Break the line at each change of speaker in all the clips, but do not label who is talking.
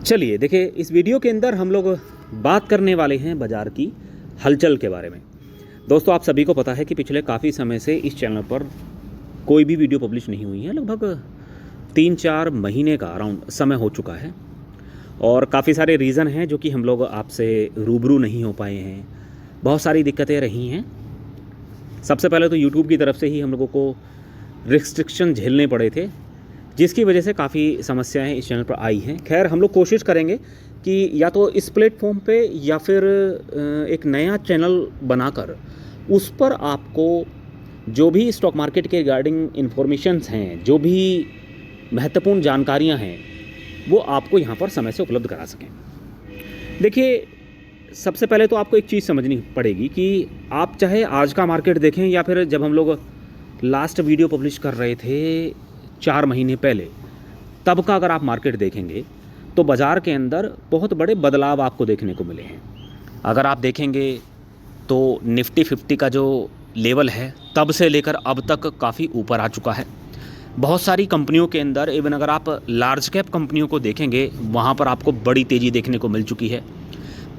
चलिए देखिए, इस वीडियो के अंदर हम लोग बात करने वाले हैं बाज़ार की हलचल के बारे में। दोस्तों, आप सभी को पता है कि पिछले काफ़ी समय से इस चैनल पर कोई भी वीडियो पब्लिश नहीं हुई है। लगभग 3-4 महीने का अराउंड समय हो चुका है और काफ़ी सारे रीज़न हैं जो कि हम लोग आपसे रूबरू नहीं हो पाए हैं। बहुत सारी दिक्कतें रही हैं। सबसे पहले तो यूट्यूब की तरफ से ही हम लोगों को रिस्ट्रिक्शन झेलने पड़े थे, जिसकी वजह से काफ़ी समस्याएं इस चैनल पर आई हैं। खैर, हम लोग कोशिश करेंगे कि या तो इस प्लेटफॉर्म पे या फिर एक नया चैनल बनाकर उस पर आपको जो भी स्टॉक मार्केट के रिगार्डिंग इन्फॉर्मेशंस हैं, जो भी महत्वपूर्ण जानकारियां हैं, वो आपको यहाँ पर समय से उपलब्ध करा सकें। देखिए, सबसे पहले तो आपको एक चीज़ समझनी पड़ेगी कि आप चाहे आज का मार्केट देखें या फिर जब हम लोग लास्ट वीडियो पब्लिश कर रहे थे 4 महीने पहले, तब का अगर आप मार्केट देखेंगे तो बाज़ार के अंदर बहुत बड़े बदलाव आपको देखने को मिले हैं। अगर आप देखेंगे तो निफ्टी 50 का जो लेवल है तब से लेकर अब तक काफ़ी ऊपर आ चुका है। बहुत सारी कंपनियों के अंदर, इवन अगर आप लार्ज कैप कंपनियों को देखेंगे, वहाँ पर आपको बड़ी तेज़ी देखने को मिल चुकी है।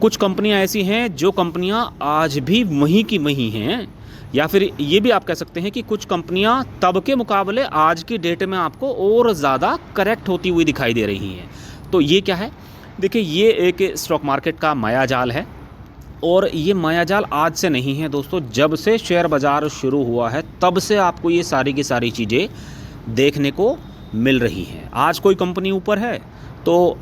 कुछ कंपनियाँ ऐसी हैं जो कंपनियाँ आज भी वहीं की वहीं हैं, या फिर ये भी आप कह सकते हैं कि कुछ कंपनियां तब के मुकाबले आज की डेट में आपको और ज़्यादा करेक्ट होती हुई दिखाई दे रही हैं। तो ये क्या है? देखिए, ये एक स्टॉक मार्केट का मायाजाल है और ये मायाजाल आज से नहीं है दोस्तों। जब से शेयर बाज़ार शुरू हुआ है तब से आपको ये सारी की सारी चीज़ें देखने को मिल रही हैं। आज कोई कंपनी ऊपर है तो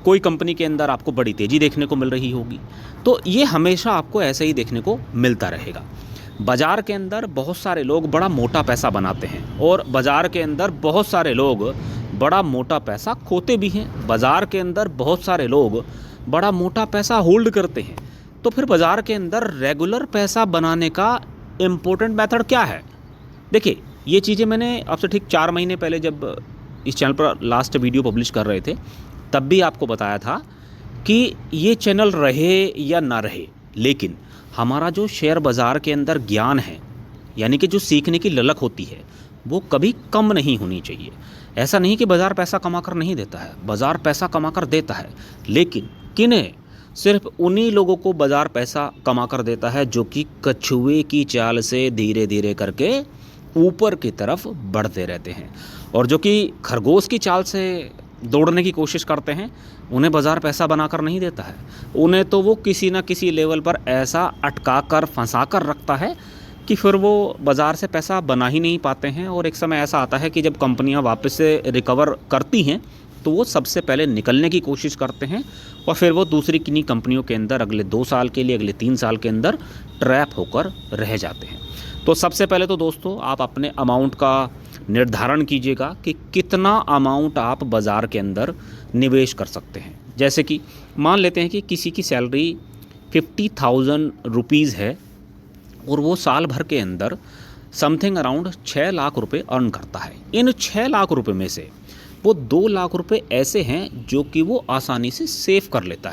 कोई कंपनी के अंदर आपको बड़ी तेज़ी देखने को मिल रही होगी। तो ये हमेशा आपको ऐसे ही देखने को मिलता रहेगा। बाज़ार के अंदर बहुत सारे लोग बड़ा मोटा पैसा बनाते हैं और बाज़ार के अंदर बहुत सारे लोग बड़ा मोटा पैसा खोते भी हैं। बाज़ार के अंदर बहुत सारे लोग बड़ा मोटा पैसा होल्ड करते हैं। तो फिर बाज़ार के अंदर रेगुलर पैसा बनाने का इम्पोर्टेंट मेथड क्या है? देखिए, ये चीज़ें मैंने आपसे ठीक 4 महीने पहले जब इस चैनल पर लास्ट वीडियो पब्लिश कर रहे थे तब भी आपको बताया था कि ये चैनल रहे या ना रहे, लेकिन हमारा जो शेयर बाज़ार के अंदर ज्ञान है, यानी कि जो सीखने की ललक होती है, वो कभी कम नहीं होनी चाहिए। ऐसा नहीं कि बाज़ार पैसा कमा कर नहीं देता है, बाज़ार पैसा कमा कर देता है, लेकिन किन्हें? सिर्फ उन्हीं लोगों को बाज़ार पैसा कमा कर देता है जो कि कछुए की चाल से धीरे धीरे करके ऊपर की तरफ बढ़ते रहते हैं, और जो कि खरगोश की चाल से दौड़ने की कोशिश करते हैं, उन्हें बाज़ार पैसा बनाकर नहीं देता है। उन्हें तो वो किसी न किसी लेवल पर ऐसा अटका कर फंसा कर रखता है कि फिर वो बाज़ार से पैसा बना ही नहीं पाते हैं। और एक समय ऐसा आता है कि जब कंपनियां वापस से रिकवर करती हैं तो वो सबसे पहले निकलने की कोशिश करते हैं और फिर वो दूसरी किन्हीं कंपनियों के अंदर अगले 2 साल के लिए, अगले 3 साल के अंदर ट्रैप होकर रह जाते हैं। तो सबसे पहले तो दोस्तों, आप अपने अमाउंट का निर्धारण कीजिएगा कि कितना अमाउंट आप बाज़ार के अंदर निवेश कर सकते हैं। जैसे कि मान लेते हैं कि किसी की सैलरी 50,000 रुपीज़ है और वो साल भर के अंदर समथिंग अराउंड 6 लाख रुपए अर्न करता है। इन 6 लाख रुपए में से वो 2 लाख रुपए ऐसे हैं जो कि वो आसानी से सेव कर लेता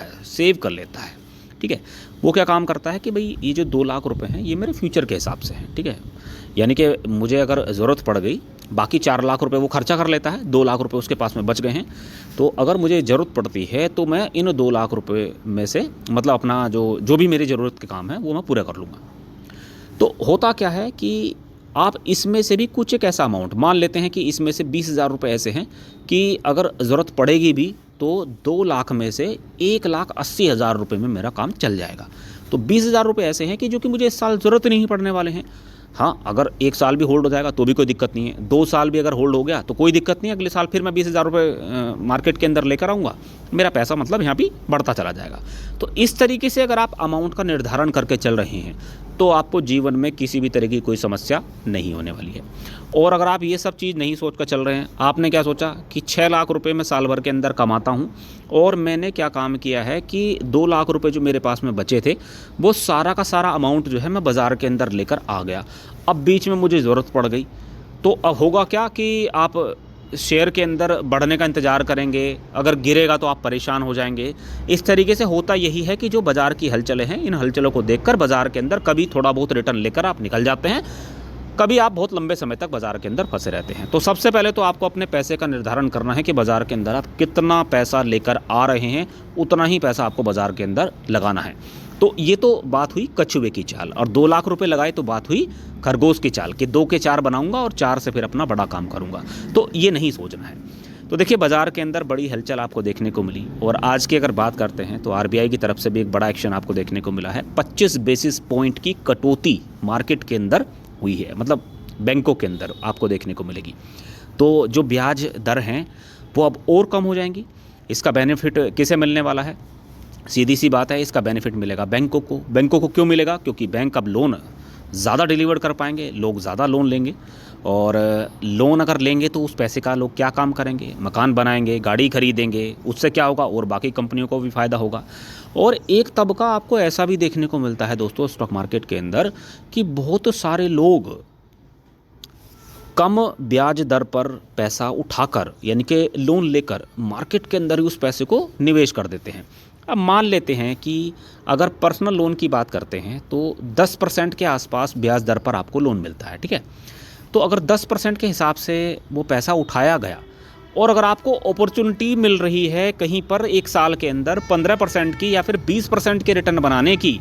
है। ठीक है, वो क्या काम करता है कि भाई ये जो 2 लाख रुपए हैं ये मेरे फ्यूचर के हिसाब से हैं। ठीक है, यानी कि मुझे अगर ज़रूरत पड़ गई, बाकी 4 लाख रुपए वो खर्चा कर लेता है, 2 लाख रुपए उसके पास में बच गए हैं, तो अगर मुझे ज़रूरत पड़ती है तो मैं इन 2 लाख रुपए में से मतलब अपना जो भी मेरी ज़रूरत के काम है वो मैं पूरा कर लूँगा। तो होता क्या है कि आप इसमें से भी कुछ एक ऐसा अमाउंट मान लेते हैं कि इसमें से 20,000 रुपये ऐसे हैं कि अगर ज़रूरत पड़ेगी भी तो 2 लाख में से 1,80,000 रुपये में मेरा काम चल जाएगा। तो 20,000 रुपये ऐसे हैं कि जो कि मुझे इस साल ज़रूरत नहीं पड़ने वाले हैं। हाँ, अगर 1 साल भी होल्ड हो जाएगा तो भी कोई दिक्कत नहीं है, 2 साल भी अगर होल्ड हो गया तो कोई दिक्कत नहीं है, अगले साल फिर मैं 20,000 रुपये मार्केट के अंदर लेकर आऊँगा, मेरा पैसा मतलब यहाँ भी बढ़ता चला जाएगा। तो इस तरीके से अगर आप अमाउंट का निर्धारण करके चल रहे हैं तो आपको जीवन में किसी भी तरह की कोई समस्या नहीं होने वाली है। और अगर आप ये सब चीज़ नहीं सोच कर चल रहे हैं, आपने क्या सोचा कि 6 लाख रुपए मैं साल भर के अंदर कमाता हूँ और मैंने क्या काम किया है कि 2 लाख रुपए जो मेरे पास में बचे थे वो सारा का सारा अमाउंट जो है मैं बाज़ार के अंदर लेकर आ गया। अब बीच में मुझे ज़रूरत पड़ गई तो अब होगा क्या कि आप शेयर के अंदर बढ़ने का इंतज़ार करेंगे, अगर गिरेगा तो आप परेशान हो जाएंगे। इस तरीके से होता यही है कि जो बाज़ार की हलचलें हैं, इन हलचलों को देखकर बाज़ार के अंदर कभी थोड़ा बहुत रिटर्न लेकर आप निकल जाते हैं कभी आप बहुत लंबे समय तक बाज़ार के अंदर फंसे रहते हैं। तो सबसे पहले तो आपको अपने पैसे का निर्धारण करना है कि बाज़ार के अंदर आप कितना पैसा लेकर आ रहे हैं, उतना ही पैसा आपको बाज़ार के अंदर लगाना है। तो ये तो बात हुई कछुए की चाल, और 2 लाख रुपए लगाए तो बात हुई खरगोश की चाल कि 2 के 4 बनाऊंगा और 4 से फिर अपना बड़ा काम करूंगा। तो ये नहीं सोचना है। तो देखिए, बाज़ार के अंदर बड़ी हलचल आपको देखने को मिली, और आज की अगर बात करते हैं तो आरबीआई की तरफ से भी एक बड़ा एक्शन आपको देखने को मिला है। 25 बेसिस पॉइंट की कटौती मार्केट के अंदर हुई है, मतलब बैंकों के अंदर आपको देखने को मिलेगी। तो जो ब्याज दर हैं वो अब और कम हो जाएंगी। इसका बेनिफिट किसे मिलने वाला है? सीधी सी बात है, इसका बेनिफिट मिलेगा बैंकों को। बैंकों को क्यों मिलेगा? क्योंकि बैंक अब लोन ज़्यादा डिलीवर कर पाएंगे, लोग ज़्यादा लोन लेंगे, और लोन अगर लेंगे तो उस पैसे का लोग क्या काम करेंगे? मकान बनाएंगे, गाड़ी खरीदेंगे। उससे क्या होगा? और बाकी कंपनियों को भी फ़ायदा होगा। और एक तबका आपको ऐसा भी देखने को मिलता है दोस्तों स्टॉक मार्केट के अंदर कि बहुत सारे लोग कम ब्याज दर पर पैसा उठाकर, यानी कि लोन लेकर, मार्केट के अंदर ही उस पैसे को निवेश कर देते हैं। अब मान लेते हैं कि अगर पर्सनल लोन की बात करते हैं तो 10% के आसपास ब्याज दर पर आपको लोन मिलता है, ठीक है। तो अगर 10% के हिसाब से वो पैसा उठाया गया, और अगर आपको अपॉर्चुनिटी मिल रही है कहीं पर 1 साल के अंदर 15% की या फिर 20% के रिटर्न बनाने की,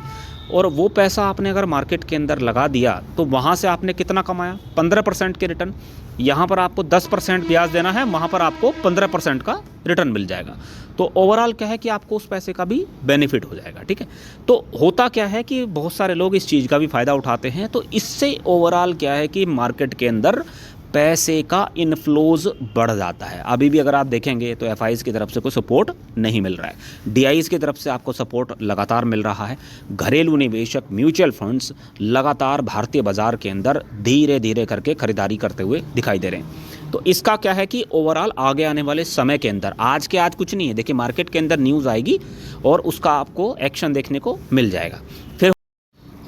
और वो पैसा आपने अगर मार्केट के अंदर लगा दिया, तो वहाँ से आपने कितना कमाया? 15% के रिटर्न। यहाँ पर आपको 10% ब्याज देना है, वहाँ पर आपको 15% का रिटर्न मिल जाएगा। तो ओवरऑल क्या है कि आपको उस पैसे का भी बेनिफिट हो जाएगा, ठीक है। तो होता क्या है कि बहुत सारे लोग इस चीज़ का भी फ़ायदा उठाते हैं। तो इससे ओवरऑल क्या है कि मार्केट के अंदर पैसे का इनफ्लोज बढ़ जाता है। अभी भी अगर आप देखेंगे तो एफआईज़ की तरफ से कोई सपोर्ट नहीं मिल रहा है, डीआईज़ की तरफ से आपको सपोर्ट लगातार मिल रहा है। घरेलू निवेशक, म्यूचुअल फंड्स लगातार भारतीय बाजार के अंदर धीरे धीरे करके खरीदारी करते हुए दिखाई दे रहे हैं। तो इसका क्या है कि ओवरऑल आगे आने वाले समय के अंदर, आज के आज कुछ नहीं है, देखिए मार्केट के अंदर न्यूज़ आएगी और उसका आपको एक्शन देखने को मिल जाएगा। फिर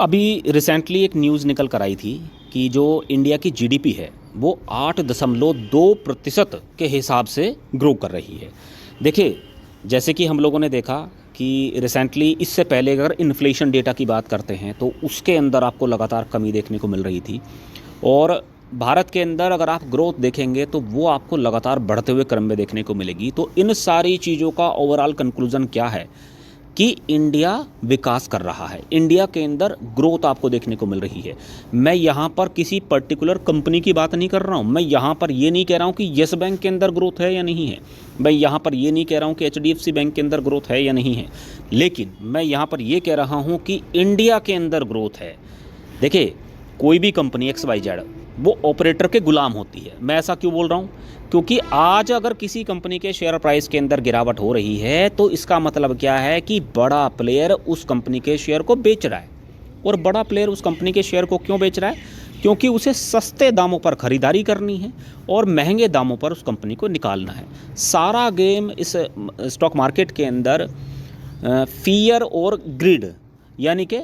अभी रिसेंटली एक न्यूज़ निकल कर आई थी कि जो इंडिया की जीडीपी है वो 8.2% के हिसाब से ग्रो कर रही है। देखिए, जैसे कि हम लोगों ने देखा कि रिसेंटली, इससे पहले अगर इन्फ्लेशन डेटा की बात करते हैं तो उसके अंदर आपको लगातार कमी देखने को मिल रही थी, और भारत के अंदर अगर आप ग्रोथ देखेंगे तो वो आपको लगातार बढ़ते हुए क्रम में देखने को मिलेगी। तो इन सारी चीज़ों का ओवरऑल कंक्लूजन क्या है कि इंडिया विकास कर रहा है, इंडिया के अंदर ग्रोथ आपको देखने को मिल रही है। मैं यहाँ पर किसी पर्टिकुलर कंपनी की बात नहीं कर रहा हूँ, मैं यहाँ पर ये नहीं कह रहा हूँ कि येस बैंक के अंदर ग्रोथ है या नहीं है, मैं यहाँ पर ये नहीं कह रहा हूँ कि एचडीएफसी बैंक के अंदर ग्रोथ है या नहीं है, लेकिन मैं यहाँ पर ये कह रहा हूँ कि इंडिया के अंदर ग्रोथ है। देखिए, कोई भी कंपनी XYZ वो ऑपरेटर के गुलाम होती है। मैं ऐसा क्यों बोल रहा हूँ? क्योंकि आज अगर किसी कंपनी के शेयर प्राइस के अंदर गिरावट हो रही है तो इसका मतलब क्या है कि बड़ा प्लेयर उस कंपनी के शेयर को बेच रहा है। और बड़ा प्लेयर उस कंपनी के शेयर को क्यों बेच रहा है? क्योंकि उसे सस्ते दामों पर खरीदारी करनी है और महंगे दामों पर उस कंपनी को निकालना है। सारा गेम इस स्टॉक मार्केट के अंदर फियर और ग्रिड, यानी कि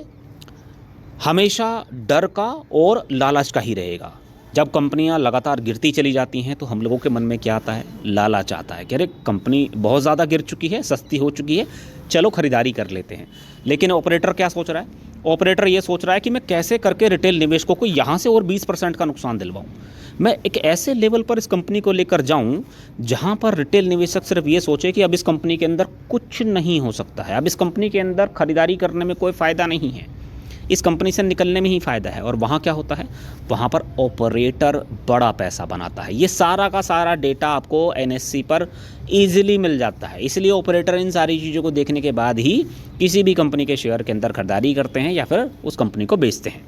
हमेशा डर का और लालच का ही रहेगा। जब कंपनियां लगातार गिरती चली जाती हैं तो हम लोगों के मन में क्या आता है? लालच आता है कि अरे कंपनी बहुत ज़्यादा गिर चुकी है, सस्ती हो चुकी है, चलो खरीदारी कर लेते हैं। लेकिन ऑपरेटर क्या सोच रहा है? ऑपरेटर ये सोच रहा है कि मैं कैसे करके रिटेल निवेशकों को यहाँ से और 20% का नुकसान दिलवाऊँ, मैं एक ऐसे लेवल पर इस कंपनी को लेकर जाऊँ जहाँ पर रिटेल निवेशक सिर्फ ये सोचे कि अब इस कंपनी के अंदर कुछ नहीं हो सकता है, अब इस कंपनी के अंदर खरीदारी करने में कोई फ़ायदा नहीं है, इस कंपनी से निकलने में ही फ़ायदा है। और वहाँ क्या होता है? वहाँ पर ऑपरेटर बड़ा पैसा बनाता है। ये सारा का सारा डेटा आपको NSE पर ईजिली मिल जाता है। इसलिए ऑपरेटर इन सारी चीज़ों को देखने के बाद ही किसी भी कंपनी के शेयर के अंदर खरीदारी करते हैं या फिर उस कंपनी को बेचते हैं।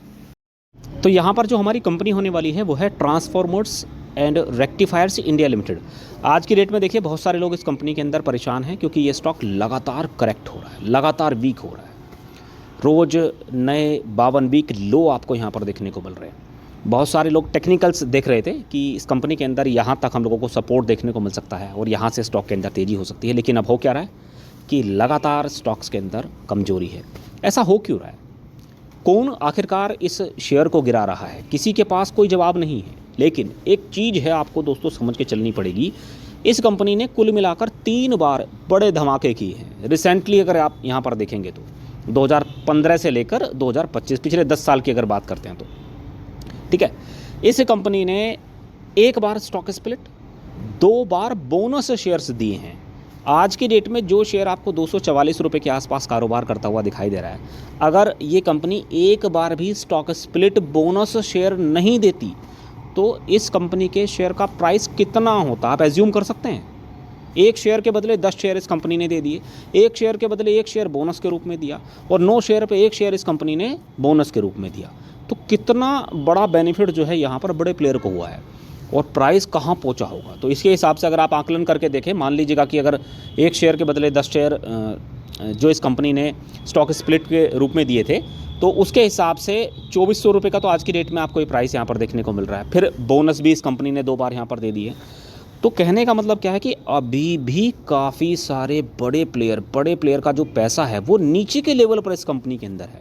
तो यहाँ पर जो हमारी कंपनी होने वाली है वो है transformers and rectifiers India limited. आज की डेट में देखिए बहुत सारे लोग इस कंपनी के अंदर परेशान हैं क्योंकि ये स्टॉक लगातार करेक्ट हो रहा है, लगातार वीक हो रहा है। रोज़ नए 52 वीक लो आपको यहाँ पर देखने को मिल रहे हैं। बहुत सारे लोग टेक्निकल्स देख रहे थे कि इस कंपनी के अंदर यहाँ तक हम लोगों को सपोर्ट देखने को मिल सकता है और यहाँ से स्टॉक के अंदर तेज़ी हो सकती है, लेकिन अब हो क्या रहा है कि लगातार स्टॉक्स के अंदर कमजोरी है। ऐसा हो क्यों रहा है? कौन आखिरकार इस शेयर को गिरा रहा है? किसी के पास कोई जवाब नहीं है, लेकिन एक चीज़ है आपको दोस्तों समझ के चलनी पड़ेगी। इस कंपनी ने कुल मिलाकर 3 बार बड़े धमाके किए हैं। रिसेंटली अगर आप यहाँ पर देखेंगे तो 2015 से लेकर 2025, पिछले 10 साल की अगर बात करते हैं तो, ठीक है, इस कंपनी ने एक बार स्टॉक स्प्लिट, 2 बार बोनस शेयर्स दिए हैं। आज की डेट में जो शेयर आपको 244 रुपये के आसपास कारोबार करता हुआ दिखाई दे रहा है, अगर ये कंपनी एक बार भी स्टॉक स्प्लिट बोनस शेयर नहीं देती तो इस कंपनी के शेयर का प्राइस कितना होता, आप एज्यूम कर सकते हैं। एक शेयर के बदले 10 शेयर इस कंपनी ने दे दिए, एक शेयर के बदले एक शेयर बोनस के रूप में दिया, और 9 शेयर पे एक शेयर इस कंपनी ने बोनस के रूप में दिया। तो कितना बड़ा बेनिफिट जो है यहाँ पर बड़े प्लेयर को हुआ है, और प्राइस कहाँ पहुँचा होगा। तो इसके हिसाब से अगर आप आकलन करके देखें, मान लीजिएगा कि अगर एक शेयर के बदले 10 शेयर जो इस कंपनी ने स्टॉक स्प्लिट के रूप में दिए थे, तो उसके हिसाब से 2400 रुपये का तो आज की डेट में आपको ये प्राइस यहाँ पर देखने को मिल रहा है। फिर बोनस भी इस कंपनी ने 2 बार यहाँ पर दे दिए। तो कहने का मतलब क्या है कि अभी भी काफ़ी सारे बड़े प्लेयर का जो पैसा है वो नीचे के लेवल पर इस कंपनी के अंदर है।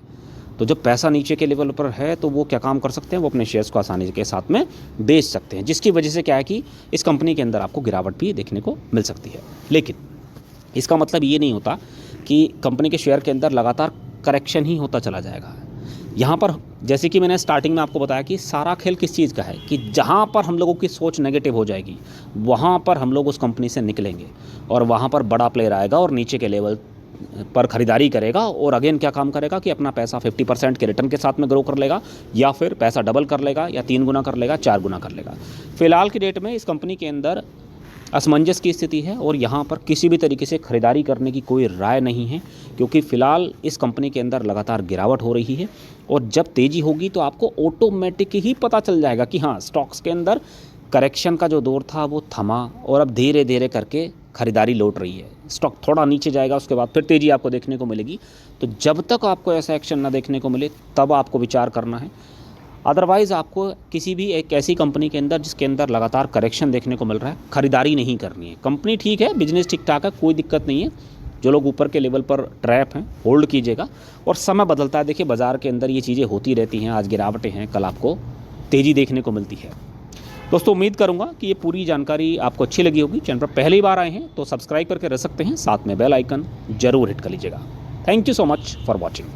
तो जब पैसा नीचे के लेवल पर है तो वो क्या काम कर सकते हैं, वो अपने शेयर्स को आसानी के साथ में बेच सकते हैं, जिसकी वजह से क्या है कि इस कंपनी के अंदर आपको गिरावट भी देखने को मिल सकती है। लेकिन इसका मतलब ये नहीं होता कि कंपनी के शेयर के अंदर लगातार करेक्शन ही होता चला जाएगा। यहाँ पर जैसे कि मैंने स्टार्टिंग में आपको बताया कि सारा खेल किस चीज़ का है, कि जहाँ पर हम लोगों की सोच नेगेटिव हो जाएगी वहाँ पर हम लोग उस कंपनी से निकलेंगे, और वहाँ पर बड़ा प्लेयर आएगा और नीचे के लेवल पर ख़रीदारी करेगा, और अगेन क्या काम करेगा कि अपना पैसा 50% के रिटर्न के साथ में ग्रो कर लेगा, या फिर पैसा डबल कर लेगा, या 3 गुना कर लेगा, 4 गुना कर लेगा। फिलहाल की डेट में इस कंपनी के अंदर असमंजस की स्थिति है, और यहाँ पर किसी भी तरीके से खरीदारी करने की कोई राय नहीं है, क्योंकि फ़िलहाल इस कंपनी के अंदर लगातार गिरावट हो रही है। और जब तेज़ी होगी तो आपको ऑटोमेटिक ही पता चल जाएगा कि हाँ, स्टॉक्स के अंदर करेक्शन का जो दौर था वो थमा, और अब धीरे धीरे करके खरीदारी लौट रही है। स्टॉक थोड़ा नीचे जाएगा, उसके बाद फिर तेज़ी आपको देखने को मिलेगी। तो जब तक आपको ऐसा एक्शन ना देखने को मिले तब आपको विचार करना है। अदरवाइज़ आपको किसी भी एक ऐसी कंपनी के अंदर जिसके अंदर लगातार करेक्शन देखने को मिल रहा है, खरीदारी नहीं करनी है। कंपनी ठीक है, बिजनेस ठीक ठाक है, कोई दिक्कत नहीं है। जो लोग ऊपर के लेवल पर ट्रैप हैं, होल्ड कीजिएगा। और समय बदलता है, देखिए बाज़ार के अंदर ये चीज़ें होती रहती हैं। आज गिरावटें हैं, कल आपको तेज़ी देखने को मिलती है। दोस्तों, उम्मीद करूँगा कि ये पूरी जानकारी आपको अच्छी लगी होगी। चैनल पर पहली बार आए हैं तो सब्सक्राइब करके रह सकते हैं, साथ में बेल आइकन जरूर हिट कर लीजिएगा। Thank you so much for watching.